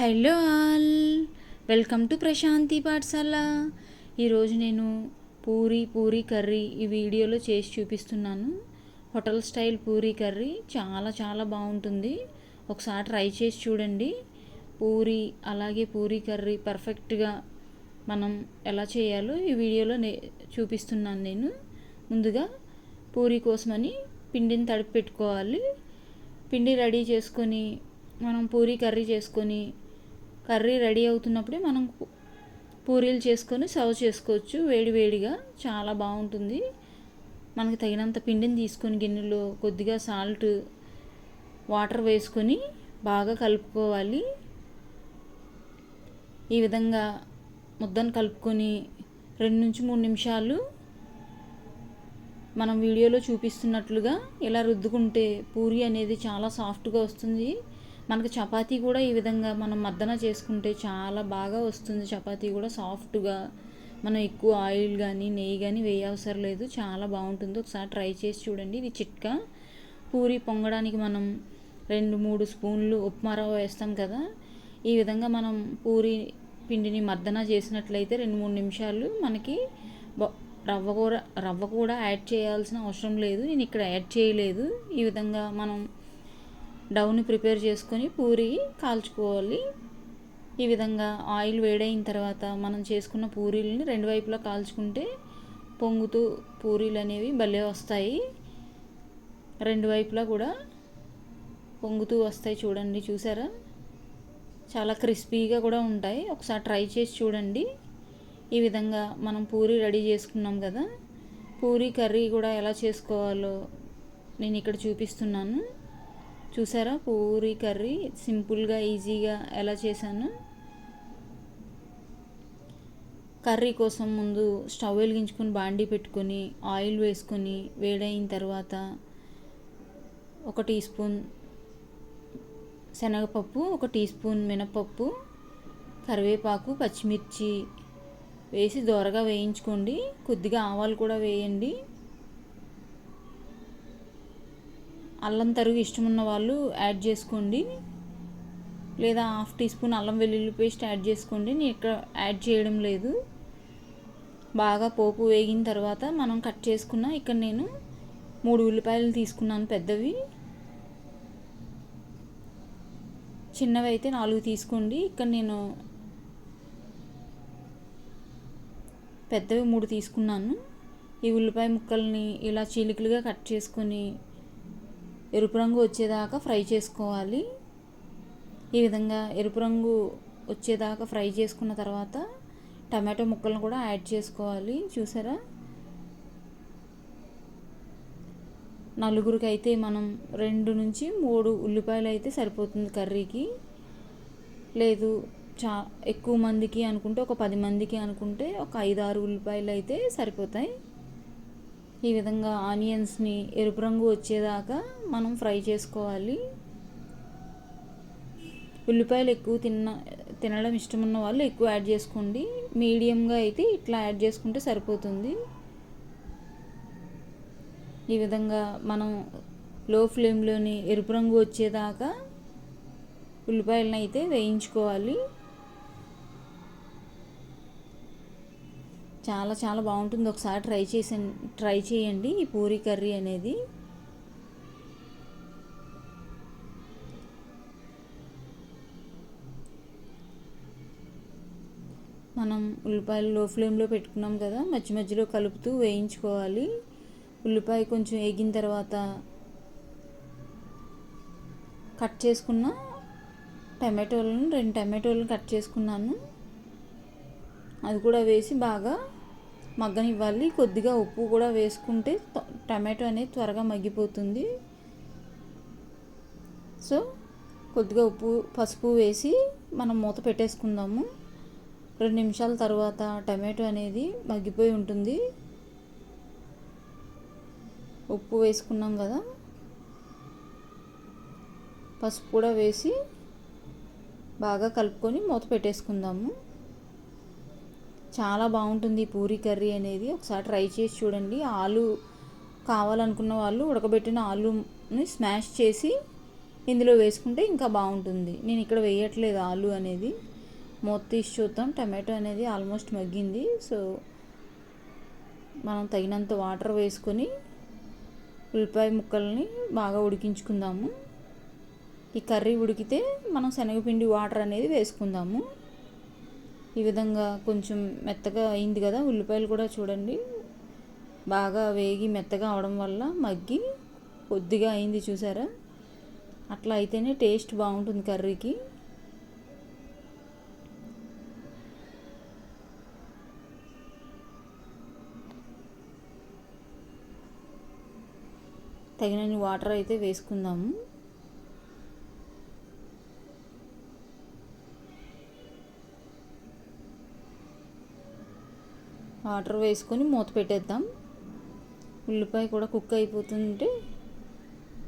Hello all, welcome to Prashanti Pathashala. ఈరోజు నేను Puri curry ఈ వీడియోలో చేసి చూపిస్తున్నాను. హోటల్ స్టైల్ పూరీ కర్రీ చాలా బాగుంటుంది. ఒకసారి ట్రై చేసి చూడండి. అలాగే పూరీ కర్రీ పర్ఫెక్ట్గా మనం ఎలా చేయాలో ఈ వీడియోలో చూపిస్తున్నాను నేను. ముందుగా పూరీ కోసమని పిండిని తడిపి పెట్టుకోవాలి. పిండి రెడీ చేసుకొని మనం పూరీ కర్రీ చేసుకొని కర్రీ రెడీ అవుతున్నప్పుడే మనం పూరీలు చేసుకొని సర్వ్ చేసుకోవచ్చు. వేడిగా చాలా బాగుంటుంది. మనకు తగినంత పిండిని తీసుకొని గిన్నెలో కొద్దిగా సాల్ట్ వాటర్ వేసుకొని బాగా కలుపుకోవాలి. ఈ విధంగా ముద్దను కలుపుకొని 2 నుంచి 3 నిమిషాలు మనం వీడియోలో చూపిస్తున్నట్లుగా ఇలా రుద్దుకుంటే పూరీ అనేది చాలా సాఫ్ట్గా వస్తుంది. మనకు చపాతీ కూడా ఈ విధంగా మనం మద్దన చేసుకుంటే చాలా బాగా వస్తుంది. చపాతీ కూడా సాఫ్ట్గా, మనం ఎక్కువ ఆయిల్ కానీ నెయ్యి కానీ వేయవసరం లేదు. చాలా బాగుంటుంది. ఒకసారి ట్రై చేసి చూడండి. ఇది చిట్కా. పూరీ పొంగడానికి మనం 2-3 స్పూన్లు ఉప్మా రవ్వ వేస్తాం కదా. ఈ విధంగా మనం పూరీ పిండిని మర్దన చేసినట్లయితే 2-3 నిమిషాలు మనకి రవ్వ కూడా యాడ్ చేయాల్సిన అవసరం లేదు. నేను ఇక్కడ యాడ్ చేయలేదు. ఈ విధంగా మనం డౌని ప్రిపేర్ చేసుకొని పూరీ కాల్చుకోవాలి. ఈ విధంగా ఆయిల్ వేడైన తర్వాత మనం చేసుకున్న పూరీలని 2 వైపులా కాల్చుకుంటే పొంగుతూ పూరీలు అనేవి భలే వస్తాయి. 2 వైపులా కూడా పొంగుతూ వస్తాయి. చూసారా, చాలా క్రిస్పీగా కూడా ఉంటాయి. ఒకసారి ట్రై చేసి చూడండి. ఈ విధంగా మనం పూరీ రెడీ చేసుకున్నాం కదా. పూరీ కర్రీ కూడా ఎలా చేసుకోవాలో నేను ఇక్కడ చూపిస్తున్నాను. చూసారా, పూరీ కర్రీ సింపుల్గా ఈజీగా ఎలా చేశాను. కర్రీ కోసం ముందు స్టవ్ వెలిగించుకొని బాండీ పెట్టుకొని ఆయిల్ వేసుకొని వేడైన తర్వాత 1 టీ స్పూన్ శనగపప్పు, 1 టీ స్పూన్ మినపప్పు, కరివేపాకు, పచ్చిమిర్చి వేసి దోరగా వేయించుకోండి. కొద్దిగా ఆవాలు కూడా వేయండి. అల్లం తరుగు ఇష్టం ఉన్న వాళ్ళు యాడ్ చేసుకోండి, లేదా 1/2 టీ స్పూన్ అల్లం వెల్లుల్లి పేస్ట్ యాడ్ చేసుకోండి. నేను ఇక్కడ యాడ్ చేయడం లేదు. బాగా పోపు వేగిన తర్వాత మనం కట్ చేసుకున్న, ఇక్కడ నేను 3 ఉల్లిపాయలు తీసుకున్నాను పెద్దవి. చిన్నవి అయితే 4 తీసుకోండి. ఇక్కడ నేను పెద్దవి 3 తీసుకున్నాను. ఈ ఉల్లిపాయ ముక్కల్ని ఇలా చీలికలుగా కట్ చేసుకొని ఎరుపు రంగు వచ్చేదాకా ఫ్రై చేసుకోవాలి. ఈ విధంగా ఎరుపు రంగు వచ్చేదాకా ఫ్రై చేసుకున్న తర్వాత టమాటో ముక్కలను కూడా యాడ్ చేసుకోవాలి. చూసారా, 4గురికి అయితే మనం 2 నుంచి 3 ఉల్లిపాయలు అయితే సరిపోతుంది కర్రీకి. లేదు ఎక్కువ మందికి అనుకుంటే, ఒక 10 మందికి అనుకుంటే ఒక 5-6 ఉల్లిపాయలు అయితే సరిపోతాయి. ఈ విధంగా ఆనియన్స్ని ఎరుపు రంగు వచ్చేదాకా మనం ఫ్రై చేసుకోవాలి. ఉల్లిపాయలు ఎక్కువ తినడం ఇష్టం ఉన్న వాళ్ళు ఎక్కువ యాడ్ చేసుకోండి. మీడియంగా అయితే ఇట్లా యాడ్ చేసుకుంటే సరిపోతుంది. ఈ విధంగా మనం లో ఫ్లేమ్లోని ఎరుపు రంగు వచ్చేదాకా ఉల్లిపాయలను అయితే వేయించుకోవాలి. చాలా బాగుంటుంది. ఒకసారి ట్రై చేయండి ఈ పూరీ కర్రీ అనేది. మనం ఉల్లిపాయలు లో ఫ్లేమ్లో పెట్టుకున్నాం కదా, మధ్యలో కలుపుతూ వేయించుకోవాలి. ఉల్లిపాయ కొంచెం వేగిన తర్వాత కట్ చేసుకున్న టమాటోలను 2 టమాటోలను కట్ చేసుకున్నాను. అది కూడా వేసి బాగా మగ్గనివ్వాలి. కొద్దిగా ఉప్పు కూడా వేసుకుంటే టమాటో అనేది త్వరగా మగ్గిపోతుంది. సో కొద్దిగా ఉప్పు, పసుపు వేసి మనం మూత పెట్టేసుకుందాము. 2 నిమిషాల తర్వాత టమాటో అనేది మగ్గిపోయి ఉంటుంది. ఉప్పు వేసుకున్నాం కదా, పసుపు కూడా వేసి బాగా కలుపుకొని మూత పెట్టేసుకుందాము. చాలా బాగుంటుంది పూరీ కర్రీ అనేది. ఒకసారి ట్రై చేసి చూడండి. ఆలు కావాలనుకున్న వాళ్ళు ఉడకబెట్టిన ఆలుని స్మాష్ చేసి ఇందులో వేసుకుంటే ఇంకా బాగుంటుంది. నేను ఇక్కడ వేయట్లేదు ఆలు అనేది. మూత తీసి చూద్దాం. టమాటో అనేది ఆల్మోస్ట్ మగ్గింది. సో మనం తగినంత వాటర్ వేసుకొని ఉల్లిపాయ ముక్కల్ని బాగా ఉడికించుకుందాము. ఈ కర్రీ ఉడికితే మనం శనగపిండి వాటర్ అనేది వేసుకుందాము. ఈ విధంగా కొంచెం మెత్తగా అయింది కదా, ఉల్లిపాయలు కూడా చూడండి బాగా వేగి మెత్తగా అవడం వల్ల మగ్గి కొద్దిగా అయింది, చూసారా? అట్లా అయితేనే టేస్ట్ బాగుంటుంది కర్రీకి. తగినన్ని వాటర్ అయితే వేసుకుందాము. వాటర్ వేసుకొని మూత పెట్టేద్దాం. ఉల్లిపాయ కూడా కుక్ అయిపోతుంటే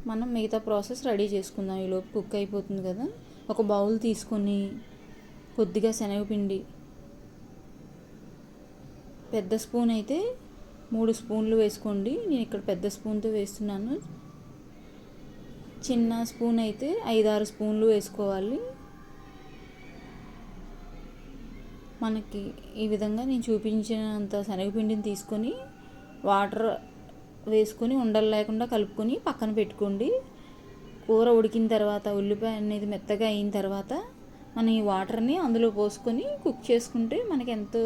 మనం మిగతా ప్రాసెస్ రెడీ చేసుకుందాం. ఈలోపు కుక్ అయిపోతుంది కదా. ఒక బౌల్ తీసుకొని కొద్దిగా శనగపిండి, పెద్ద స్పూన్ అయితే 3 స్పూన్లు వేసుకోండి. నేను ఇక్కడ పెద్ద స్పూన్తో వేస్తున్నాను. చిన్న స్పూన్ అయితే 5-6 స్పూన్లు వేసుకోవాలి. మనకి ఈ విధంగా నేను చూపించినంత శనగపిండిని తీసుకొని వాటర్ వేసుకొని ఉండలు లేకుండా కలుపుకొని పక్కన పెట్టుకోండి. కూర ఉడికిన తర్వాత ఉల్లిపాయ అనేది మెత్తగా అయిన తర్వాత మనం ఈ వాటర్ని అందులో పోసుకొని కుక్ చేసుకుంటే మనకి ఎంతో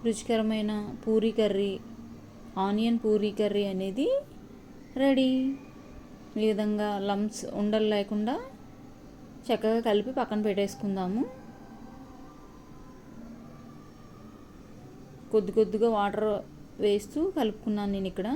రుచికరమైన Puri curry, onion Puri curry అనేది రెడీ. ఈ విధంగా లంప్స్ ఉండలు లేకుండా చక్కగా కలిపి పక్కన పెట్టేసుకుందాము. కొద్దిగా వాటర్ వేస్తూ కలుపుకున్నాను నేను ఇక్కడ.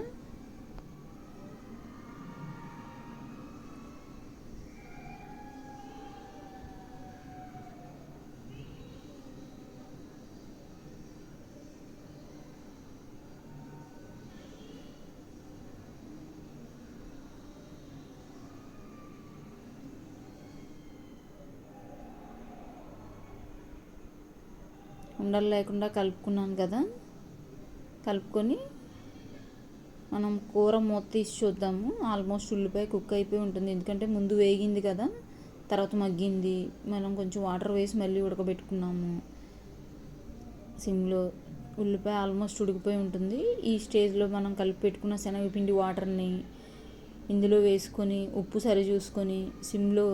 ఉండలు లేకుండా కలుపుకున్నాను కదా. కలుపుకొని మనం కూర మూత తీసి చూద్దాము. ఆల్మోస్ట్ ఉల్లిపాయ కుక్ అయిపోయి ఉంటుంది, ఎందుకంటే ముందు వేగింది కదా, తర్వాత మగ్గింది. మనం కొంచెం వాటర్ వేసి మళ్ళీ ఉడకబెట్టుకున్నాము సిమ్లో. ఉల్లిపాయ ఆల్మోస్ట్ ఉడికిపోయి ఉంటుంది. ఈ స్టేజ్లో మనం కలిపి పెట్టుకున్న శనగపిండి వాటర్ని ఇందులో వేసుకొని ఉప్పు సరి చూసుకొని సిమ్లో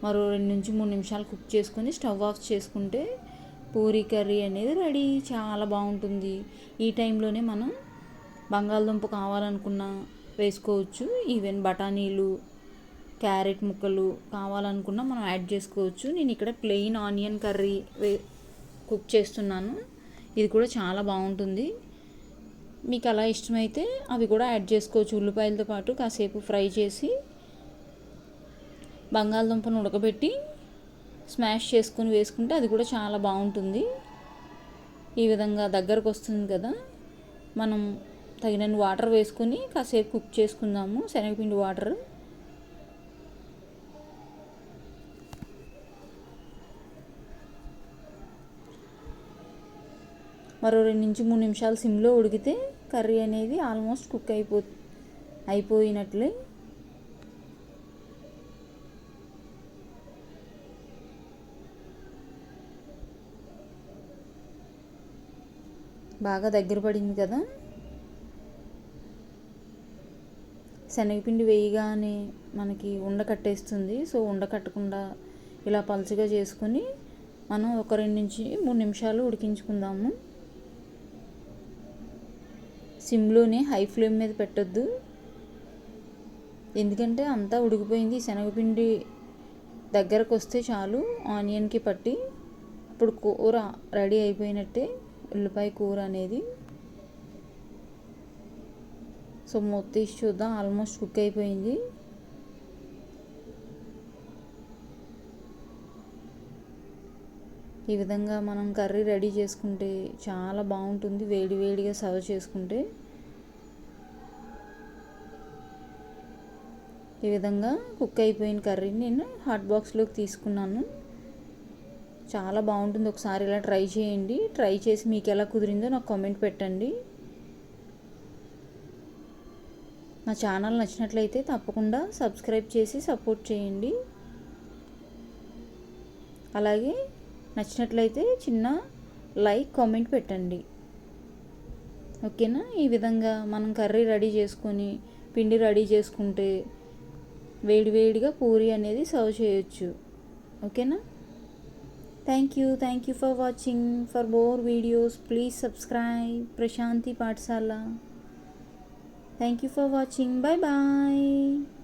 మరో 2-3 నిమిషాలు కుక్ చేసుకొని స్టవ్ ఆఫ్ చేసుకుంటే పూరీ కర్రీ అనేది రెడీ. చాలా బాగుంటుంది. ఈ టైంలోనే మనం బంగాళదుంప కావాలనుకున్నా వేసుకోవచ్చు. ఈవెన్ బఠానీలు, క్యారెట్ ముక్కలు కావాలనుకున్నా మనం యాడ్ చేసుకోవచ్చు. నేను ఇక్కడ ప్లెయిన్ ఆనియన్ కర్రీ కుక్ చేస్తున్నాను. ఇది కూడా చాలా బాగుంటుంది. మీకు అలా ఇష్టమైతే అవి కూడా యాడ్ చేసుకోవచ్చు. ఉల్లిపాయలతో పాటు కాసేపు ఫ్రై చేసి బంగాళదుంపను ఉడకబెట్టి స్మాష్ చేసుకొని వేసుకుంటే అది కూడా చాలా బాగుంటుంది. ఈ విధంగా దగ్గరకు వస్తుంది కదా, మనం తగినన్ని వాటర్ వేసుకొని కాసేపు కుక్ చేసుకుందాము. శనగపిండి వాటర్ మరో 2-3 నిమిషాలు సిమ్లో ఉడికితే కర్రీ అనేది ఆల్మోస్ట్ కుక్ అయిపోయినట్లే. బాగా దగ్గర పడింది కదా. శనగపిండి వేయగానే మనకి ఉండ కట్టేస్తుంది. సో ఉండ కట్టకుండా ఇలా పలుచగా చేసుకొని మనం ఒక 2-3 నిమిషాలు ఉడికించుకుందాము. సిమ్లోనే, హై ఫ్లేమ్ మీద పెట్టొద్దు, ఎందుకంటే అంతా ఉడికిపోయింది. శనగపిండి దగ్గరకు వస్తే చాలు ఆనియన్కి పట్టి, ఇప్పుడు కూర రెడీ అయిపోయినట్టే, ఉల్లిపాయ కూర అనేది. సో మూత తీసి చూద్దాం. ఆల్మోస్ట్ కుక్ అయిపోయింది. ఈ విధంగా మనం కర్రీ రెడీ చేసుకుంటే చాలా బాగుంటుంది. వేడివేడిగా సర్వ్ చేసుకుంటే ఈ విధంగా కుక్ అయిపోయిన కర్రీని నేను హాట్ బాక్స్లోకి తీసుకున్నాను. చాలా బాగుంటుంది. ఒకసారి ఇలా ట్రై చేయండి. ట్రై చేసి మీకు ఎలా కుదిరిందో నాకు కామెంట్ పెట్టండి. మా ఛానల్ నచ్చినట్లయితే తప్పకుండా సబ్స్క్రైబ్ చేసి సపోర్ట్ చేయండి. అలాగే నచ్చినట్లయితే చిన్న లైక్ కామెంట్ పెట్టండి. ఓకేనా? ఈ విధంగా మనం కర్రీ రెడీ చేసుకొని పిండి రెడీ చేసుకుంటే వేడివేడిగా పూరి అనేది సర్వ్ చేయొచ్చు. ఓకేనా? Thank you for watching. For more videos please subscribe Prashanti Pathashala. Thank you for watching. Bye bye.